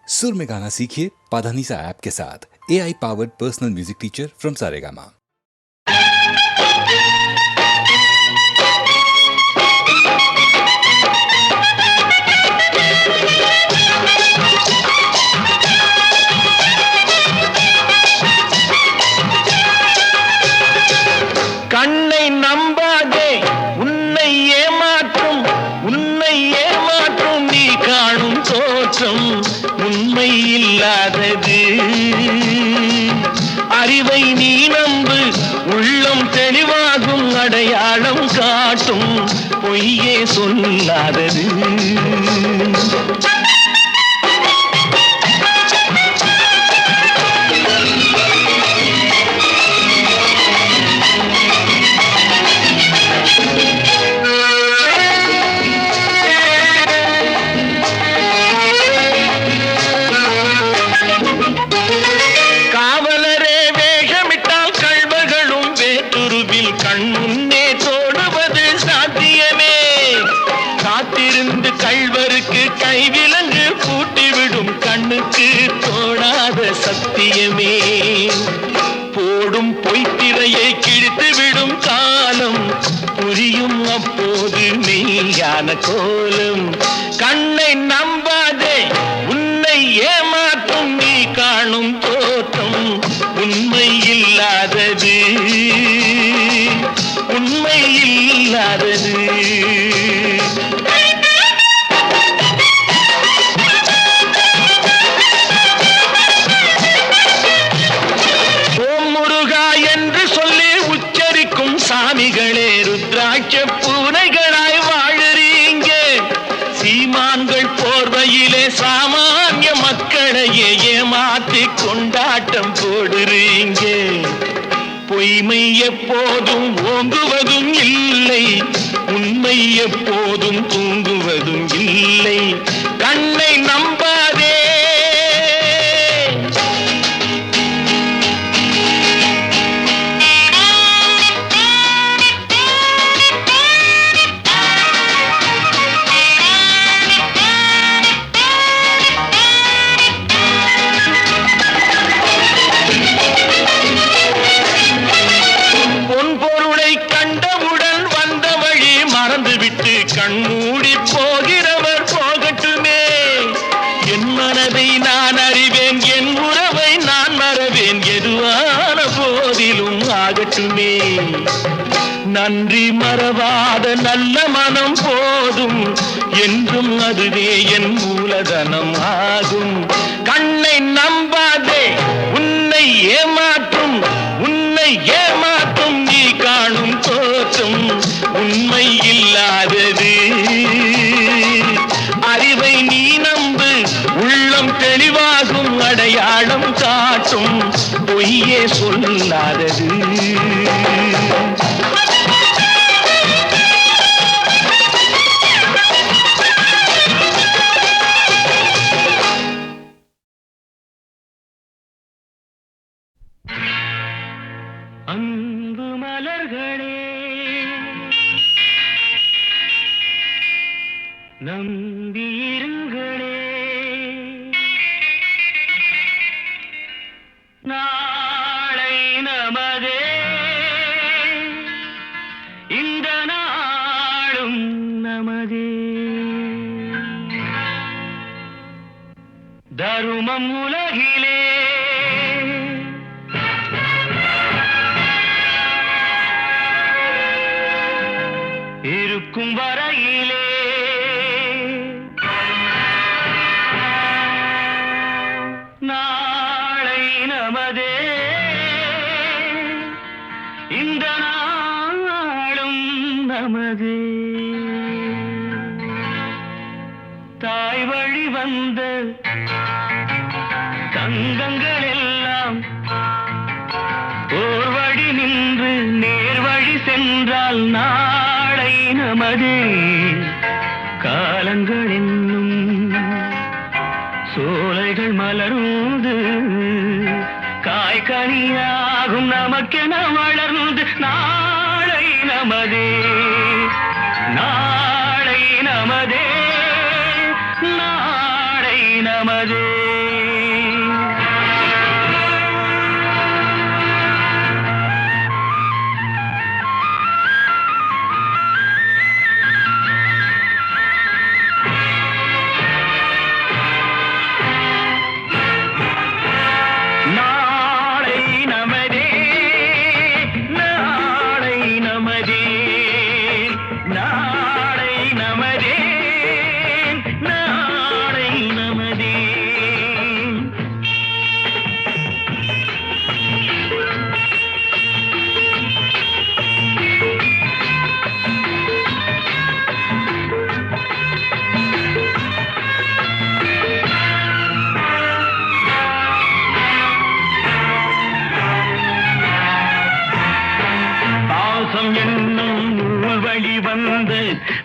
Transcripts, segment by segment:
सुर में गाना सीखिए पाधानीसा ऐप के साथ। AI powered personal music teacher from Saregama. கண்ணை நம்பாதே, உன்னை ஏமாற்றும் நீ காணும் தோற்றம் உண்மை இல்லாதது. அறிவை நீ நம்பு, உள்ளம் தெளிவாகும், அடையாளம் காட்டும் பொய்யே சொல்லாதது. கைவிலங்கு பூட்டிவிடும் கண்ணுக்கு தோணாத சத்தியமே. போடும் பொய்த்திரையை கிழித்துவிடும் காலம் புரியும் அப்போது மெய்யான கோலம். கண்ணை நம்பாதே, உன்னை ஏமாற்றும் நீ காணும் தோற்றம் உண்மை இல்லாதது, உண்மை இல்லாதது. சாமிகளே ருத்ராட்ச பூனைகளாய் வாழறீங்க. சீமான்கள் போர்வையிலே சாமானிய மக்களையே ஏமாற்றி கொண்டாட்டம் போடுறீங்க. பொய்மை எப்போதும் ஓங்குவதும் இல்லை, உண்மை எப்போதும் தூங்குவதும் இல்லை. கண்ணை நம்பாதே. கண்மூடி போகிறவர் போகட்டுமே. என் மனதை நான் அறிவேன், என் உறவை நான் மறவேன், எதுவான போதிலும் ஆகட்டுமே. நன்றி மறவாத நல்ல மனம் போதும், என்றும் அதுவே என் மூலதனம் ஆகும். கண்ணை நம்பாதே, உன்னை ஏமாற்றும் நீ காணும் தோற்றம் உண்மை இல்லாதது. அறிவை நீ நம்பு, உள்ளம் தெளிவாகும், அடையாளம் காட்டும் பொய்யே சொல்லாதது. அன்பு மலர்களே, நம்பியிருங்களே, நாளை நமதே, இந்த நாளும் நமதே. தருமம் உலகிலே இருக்கும் வரையிலே நாளை நமதே, இந்த நாளும் நமதே. தாய் வழி வந்த தங்கங்கள் எல்லாம் ஓர் வழி நின்று நேர் வழி சென்றால் நாளை நமதே. காலங்கள் என்னும் சோலைகள் மலர்ந்து காய்கனியாகும் நமக்கென வளர்ந்து நாளை நமதே, நாளை நமதே, நாளை நமதே.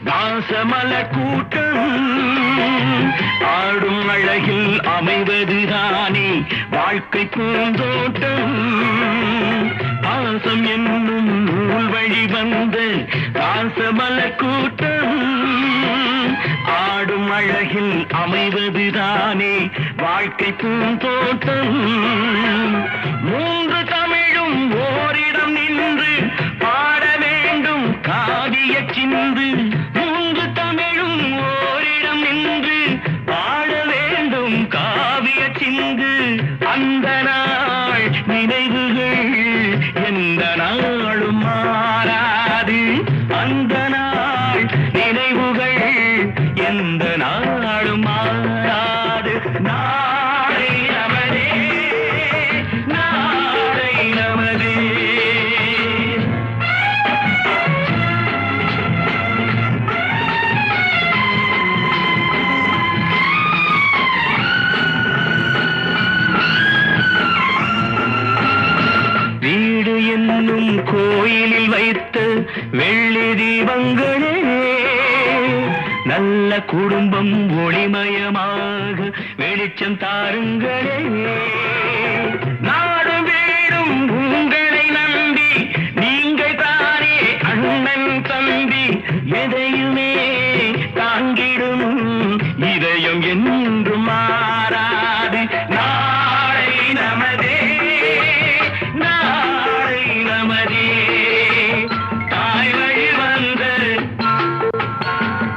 தாசமலர் கூட்டம் ஆடும் அழகில் அமைவதுதானே வாழ்க்கை பூந்தோட்டம். பாசம் என்னும் நூல் வழி வந்த தாசமலர் கூட்டம் ஆடும் அழகில் அமைவதுதானே வாழ்க்கை பூந்தோட்டம். மூன்று தமிழும் ஓரிடம் நின்று பாட வேண்டும் காவிய சிந்து. மூன்று தமிழும் ஓரிடம் நின்று பாட வேண்டும் காவிய சிந்து. அந்த நாள் நினைவுகள் எந்த நாளும் மாறாது. அந்த நாள் நினைவுகள் எந்த நாளும் மாறாது. நாளை நமதே, நாளை நமதே. வீடு என்னும் கோயிலில் வைத்த வெள்ளி தீபங்களே நல்ல குடும்பம் ஒளிமயமாக வெளிச்சம் தாருங்களே. நாடு வீடும் உங்களை நம்பி நீங்கள் தானே அண்ணன் தம்பி. எதையுமே தாங்கிடும் இதயம் என்றும் மாறாது. நாளை நமதே, நாளை நமதே. தாய் வழி வந்த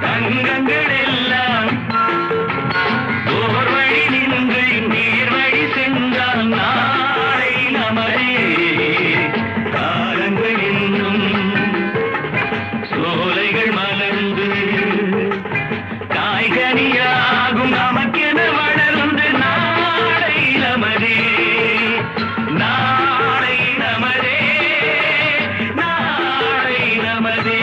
தங்கங்கள் எல்லாம் ஓர் வழி நின்று நீர் வழி சென்றால் நாளை நமதே. காலங்கள் இன்னும் சோலைகள் மலர்ந்து காய்கனியாகும் நமக்கென வளர்ந்து நாளை நமதே, நாளை நமதே, நாளை நமதே.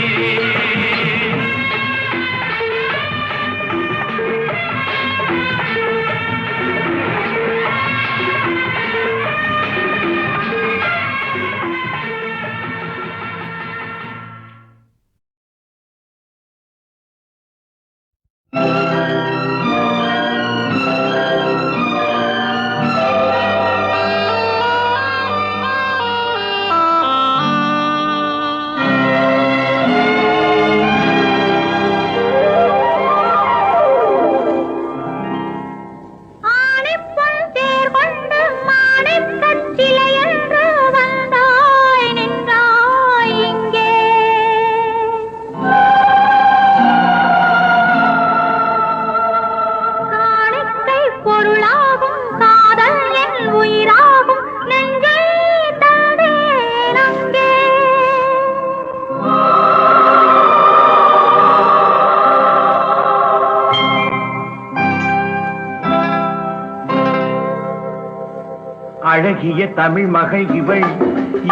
அழகிய தமிழ் மகள் இவள்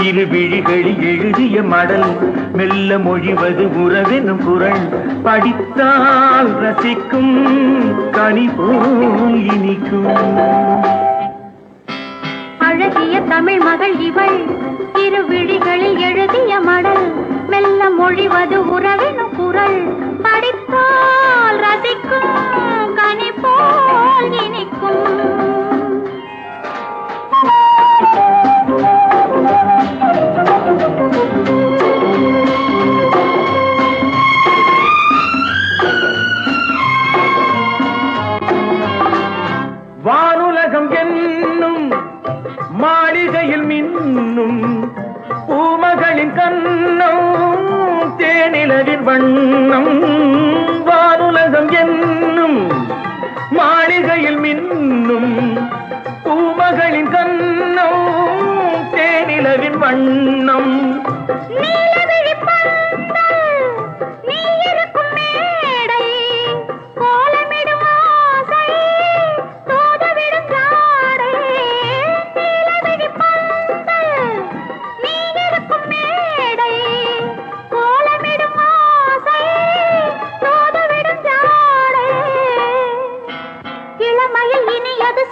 இரு விழிகளில் எழுதிய மடல் மெல்ல மொழிவது உறவெனும் குரல் படித்தால் ரசிக்கும் கனி போல் இனிக்கும். அழகிய தமிழ் மகள் இவள் இரு விழிகளில் எழுதிய மடல் மெல்ல மொழிவது உறவெனும் குரல் படித்தால் ரசிக்கும் கனி போல் இனிக்கும். வானுலகம் என்னும் மாளிகையில் மின்னும் பூமகளின் கண்ணம் தேனிலவின் வண்ணம். வானுலகம் என்னும் மாளிகையில் மின்னும் பூமகளின் கண்ணம் தேனிலவின் வண்ணம்.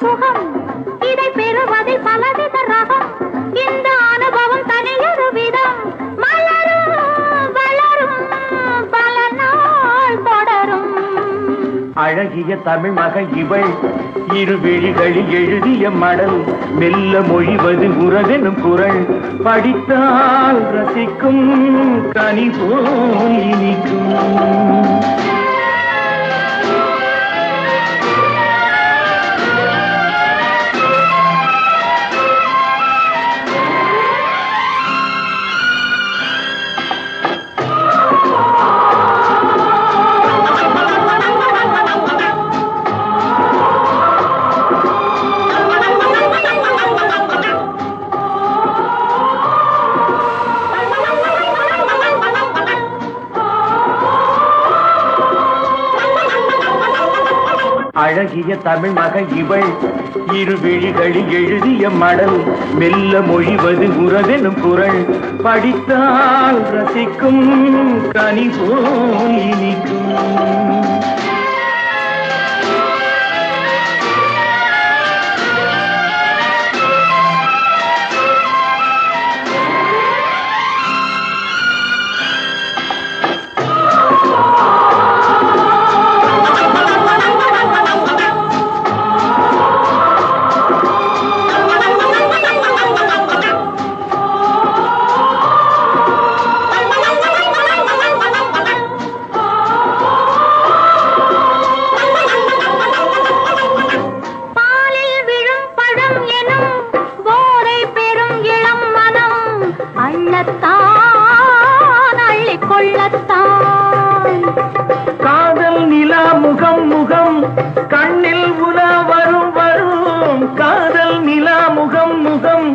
சுகம் இதை பெறுவதில் பலவித ரகம். இந்த அனுபவம் தனியொரு விதம் மலரும் வளரும் பல நாள் தமிழ் மகள் இவள் இரு விழிகளில் எழுதிய மடல் மெல்ல மொழிவது உறவெனும் குரல் படித்தால் ரசிக்கும் கனி போல் இனிக்கும். அழகிய தமிழ் மகள் இவள் இரு விழிகளில் எழுதிய மடல் மெல்ல மொழிவது உறவெனும் குரல் படித்தால் ரசிக்கும் கனி போல் இனிக்கும். காதல் நிலா முகம் முகம் கண்ணில் உலா வரும் வரும் காதல் நிலா முகம் முகம்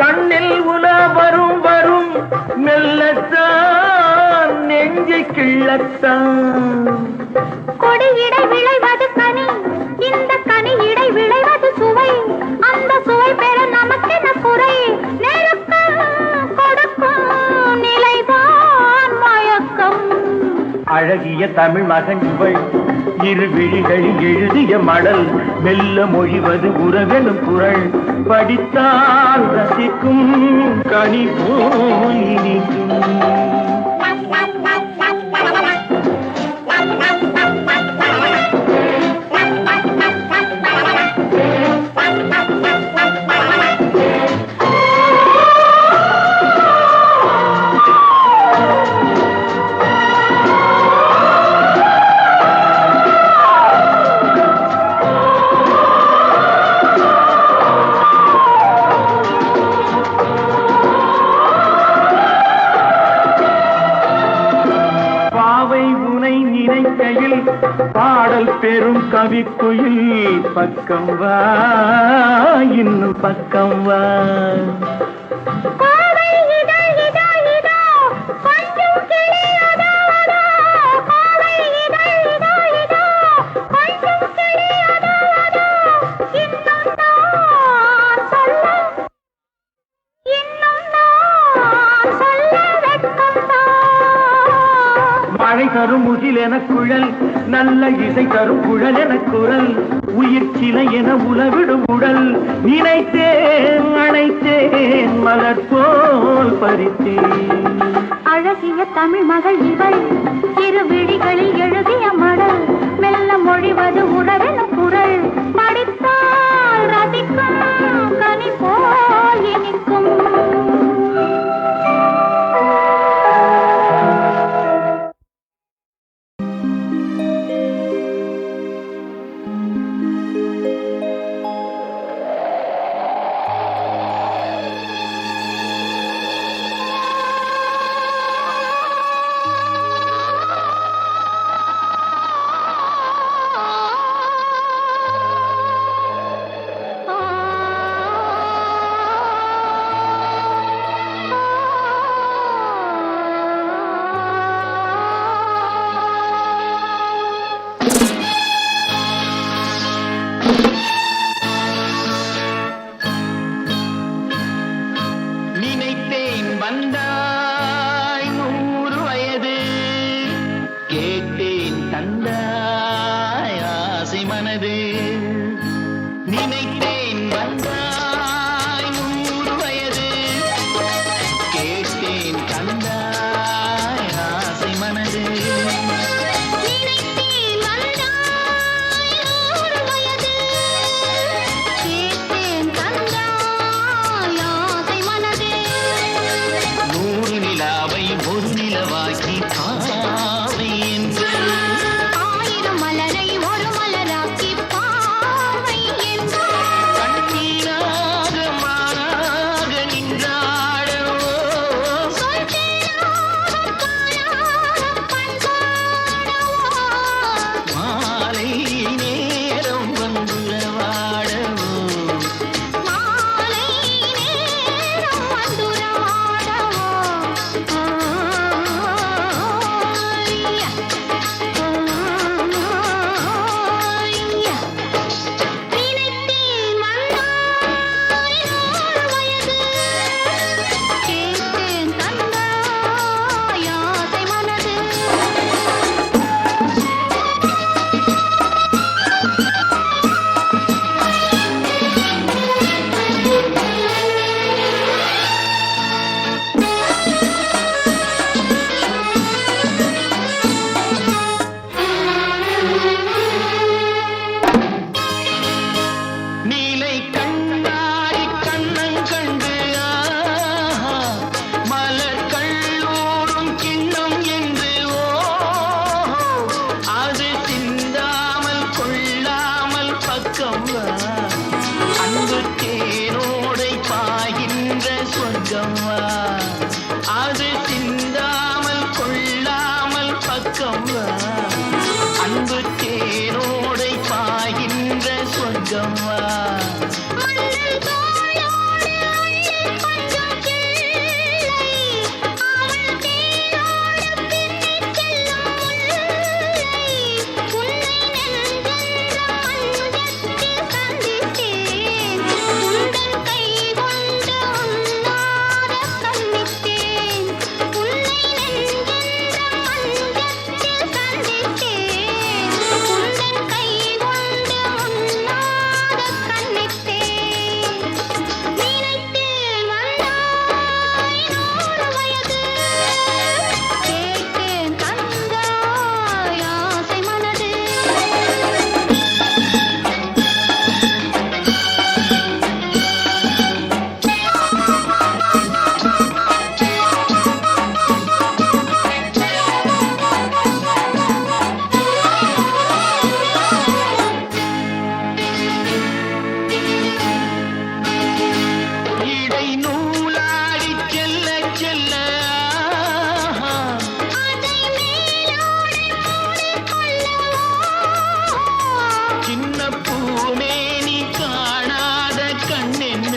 கண்ணில் உலா வரும் வரும் மெல்லத்தான் நெஞ்சை கிள்ளத்தான். கொடியிடை விளைவது கனி இந்த கனி இடை விளைவது சுவை அந்த சுவை பெற நமக்கென குறை கொடுக்கும் நிலைதான் மயக்கம். அழகிய தமிழ் மகன் இவள் இரு விழிகளில் எழுதிய மடல் மெல்ல மொழிவது உறவெனும் குரல் படித்தால் ரசிக்கும் கனி போல் இனிக்கும். பாடல் பெரும் கவிக்குயில் பக்கம் வா இன்னும் பக்கம் வா. மழை தரும் முகில் என குழல் நல்ல இசை தரும் குழல் என குரல் உயிர் சிலை என உலவிடும் உடல் நினைத்தேன் அணைத்தேன் மலர் போல் பறித்தேன். அழகிய தமிழ் மகள் இவள் இரு விழிகளில் எழுதிய மடல் மெல்ல மொழிவது உறவெனும் குரல் படித்தால் ரசிக்கும் கனி போல் இனிக்கும். வந்தாய் 100 வயது கேட்டேன் தந்தாய் ஆசை மனது நினைத்தேன் வந்தாய் 100 வயது கேட்டேன் தந்தாய் ஆசை மனது நினைத்தேன் வந்தாய் மன்னன் தோளோடு அள்ளி கொஞ்சம் கிள்ளை அவள் தேரோடு பின்னிச் செல்லும் முல்லை உன்னை நெஞ்சென்ற மஞ்சத்தில் சந்தித்தேன் உந்தன் கை கொண்டு உண்ணாத கண்ணித்தேன் உன்னை நெஞ்சென்ற மஞ்சத்தில் சந்தித்தேன் உந்தன் கை கொண்டு உண்ணாத கண்ணித்தேன் நினைத்தேன் வந்தாய் 100 வயது கேட்டேன் தந்தாய் ஆசை மனது இடை நூலாடி செல்ல செல்ல அதை மேலோடு மூடிக்கொள்ளவோ சின்ன பூமேனி காணாத கண்ணென்ன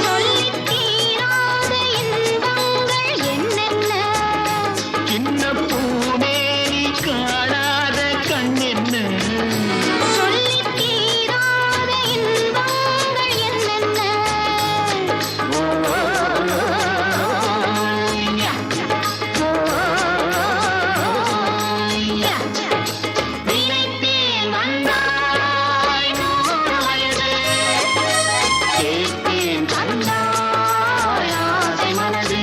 சொல்லித் தீராத இன்பங்கள் என்னென்ன சின்ன பூமேனி காணாத கண்ணென்ன சொல்லித் தீராத இன்பங்கள் என்னென்ன நினைத்தேன் வந்தாய் 100 வயது கேட்டேன் தந்தாய் ஆசை மனது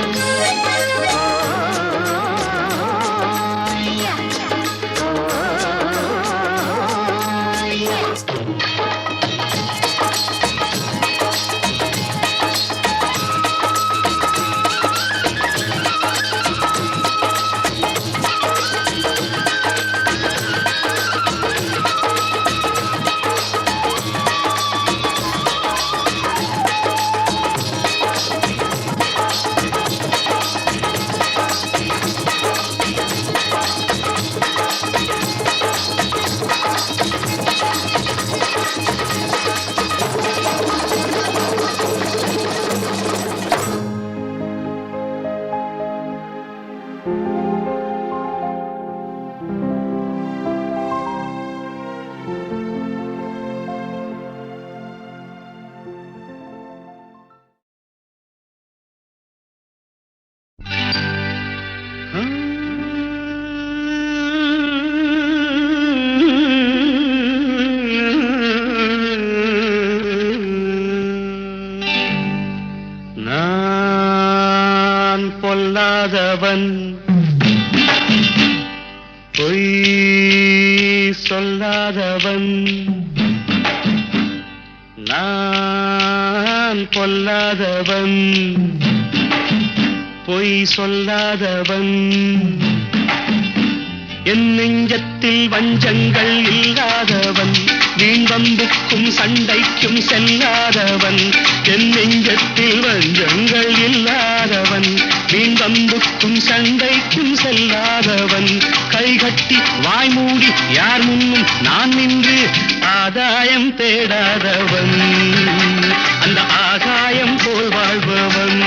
நான் பொல்லாதவன் பொய் சொல்லாதவன் நான் பொல்லாதவன் பொய் சொல்லாதவன் என் நெஞ்சத்தில் வஞ்சங்கள் இல்லாதவன் வீண்வம்புக்கும் சண்டைக்கும் செல்லாதவன் என் நெஞ்சத்தில் வஞ்சங்கள் இல்லாதவன் வீண்வம்புக்கும் சண்டைக்கும் செல்லாதவன் கைகட்டி வாய்மூடி யார் முன்னும் நான் நின்று ஆதாயம் தேடாதவன் அந்த ஆகாயம் போல் வாழ்பவன்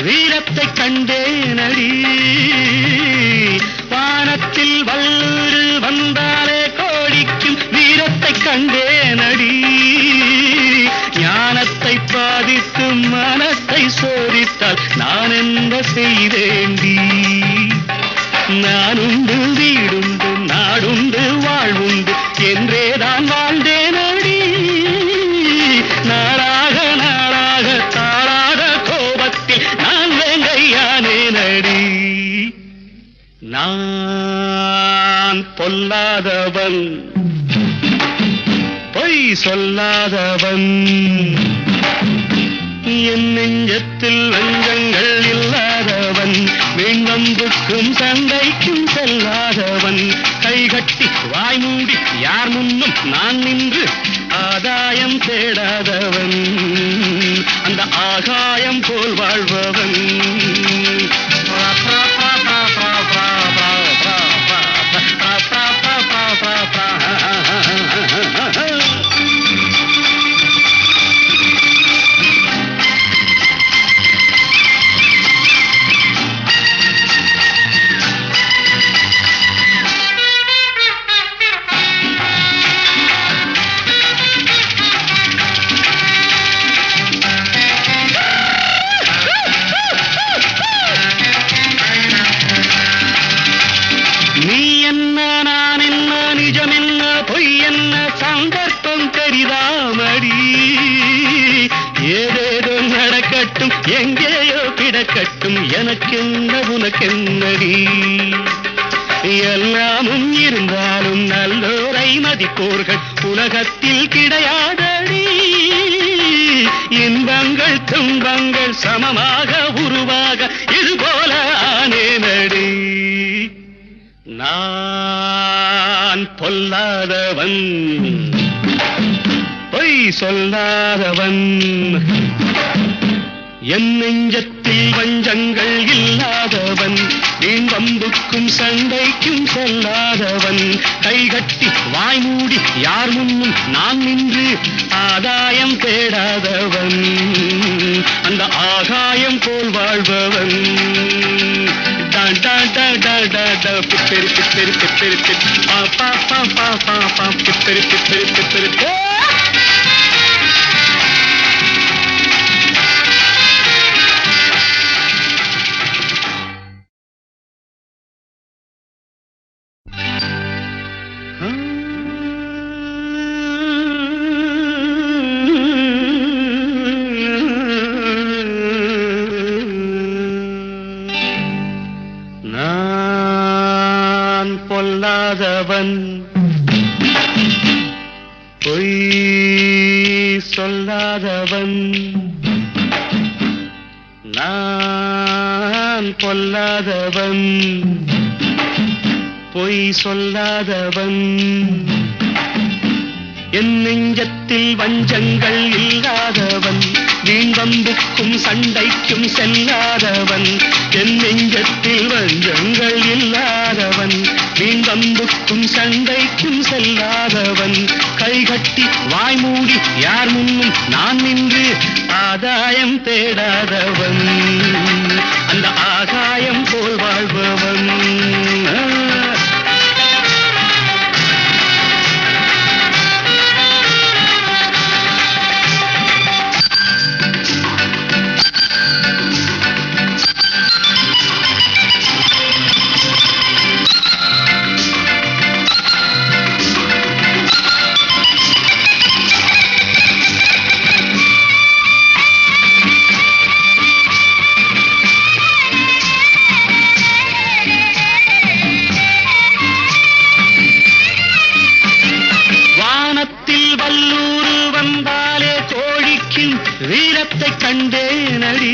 வீரத்தை கண்டேனடி வானத்தில் வல்லூரு வந்தாலே கோடிக்கும் வீரத்தை கண்டேனடி ஞானத்தை பாதித்து மனத்தை சோதித்தால் நான் என்ன செய்தேண்டி நானுண்டு வீடுண்டு நாடுண்டு வாழ்வுண்டு என்றேதான் வாழ்ந்தேனடி நாளாக நாளாக தாளாக கோபத்தில் நான் வேங்கையானேனடி நான் பொல்லாதவன், பொய் சொல்லாதவன், என் நெஞ்சத்தில் வஞ்சங்கள் இல்லாதவன், வீண்வம்புக்கும் சண்டைக்கும் செல்லாதவன், கைகட்டி வாய் மூடி யார் முன்னும் நான் நின்று ஆதாயம் தேடாதவன், அந்த ஆகாயம் போல் வாழ்பவன். ஏதேதோ நடக்கட்டும், எங்கேயோ கிடக்கட்டும், எனக்கென்ன உனக்கென்னடி? எல்லாமும் இருந்தாலும் நல்லோரை மதிப்போர்கள் உலகத்தில் கிடையாதடி. இன்பங்கள் துன்பங்கள் சமமாக உருவாக இதுபோல ஆனேனடி. நான் பொல்லாதவன், பொய் சொல்லாதவன், என் நெஞ்சத்தில் வஞ்சங்கள் இல்லாதவன், வீண்வம்புக்கும் சண்டைக்கும் செல்லாதவன், கைகட்டி வாய் மூடி யார் முன்னும் நான் நின்று ஆதாயம் தேடாதவன், அந்த ஆகாயம் போல் வாழ்பவன். பிப்பெரு பிப்பெரு பிப்பெரு பா பா பா பா பா பா பிப்பெரு பிப்பெரு பிப்பெரு. நான் பொல்லாதவன், பொய் சொல்லாதவன், நான் பொல்லாதவன், பொய் சொல்லாதவன், என் நெஞ்சத்தில் வஞ்சங்கள் இல்லாதவன், வீண்வம்புக்கும் சண்டைக்கும் செல்லாதவன், என் நெஞ்சத்தில் வஞ்சங்கள் இல்லாதவன், வீண்வம்புக்கும் சண்டைக்கும் செல்லாதவன், கைகட்டி வாய் மூடி யார் முன்னும் நான் நின்று ஆதாயம் தேடாதவன், அந்த ஆகாயம் போல் வாழ்பவன். வீரத்தை கண்டேனடி,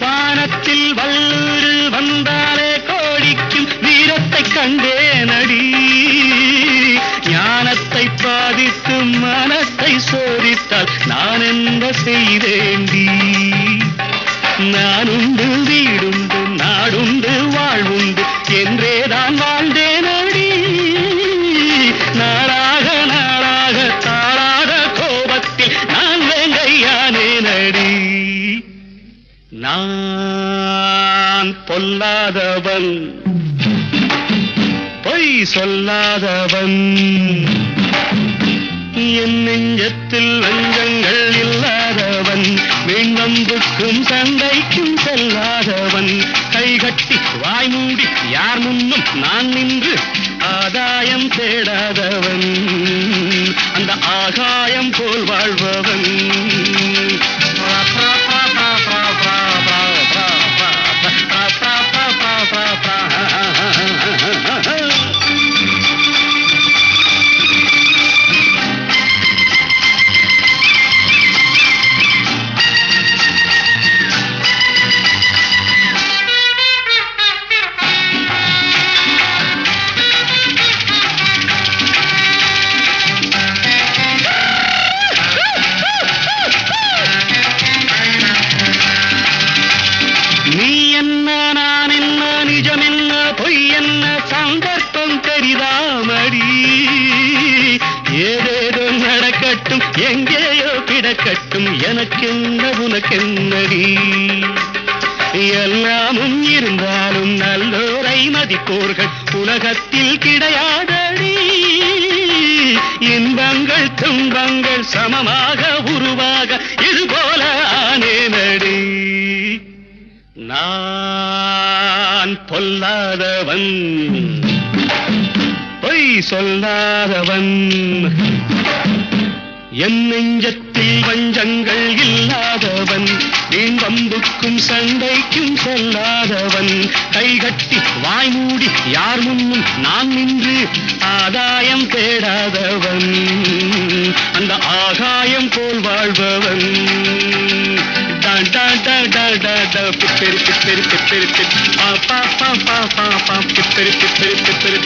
வானத்தில் வல்லூரு வந்தாலே கோடிக்கும் வீரத்தை கண்டேனடி. ஞானத்தை பாதித்து மனத்தை சோதித்தால் நான் என்ன செய்தேண்டி? நானுண்டு வீடுண்டு நாடுண்டு வாழ்வுண்டு என்றேதான் வாழ்ந்தேனடி. நாளாக நாளாக தாளாக கோபத்தில் நான் வேங்கையானேனடி. நான் பொல்லாதவன், பொய் சொல்லாதவன், என் நெஞ்சத்தில் வஞ்சங்கள் இல்லாதவன், வீண்வம்புக்கும் சண்டைக்கும் செல்லாதவன், கைகட்டி வாய் மூடி யார் முன்னும் நான் நின்று ஆதாயம் தேடாதவன், அந்த ஆகாயம் போல் வாழ்பவன். பா இருக்கட்டும் எனக்கென்ன உனக்கென்னடி எல்லாமும் இருந்தாலும் நல்லோரை மதிப்போர்கள் உலகத்தில் கிடையாதடி இன்பங்கள் துன்பங்கள் சமமாக உருவாக இது போல ஆனேனடி நான் பொல்லாதவன் பொய் சொல்லாதவன் என் நெஞ்சத்தில் வஞ்சங்கள் இல்லாதவன் வீண் வம்புக்கும் சண்டைக்கும் செல்லாதவன் கைகட்டி வாய் மூடி யார் முன்னும் நான் நின்று ஆதாயம் தேடாதவன் அந்த ஆகாயம் போல் வாழ்பவன் பிப்பெரு பிப்பெரு பிப்பெரு பிப்பெரு பிப்பெரு பிப்பெரு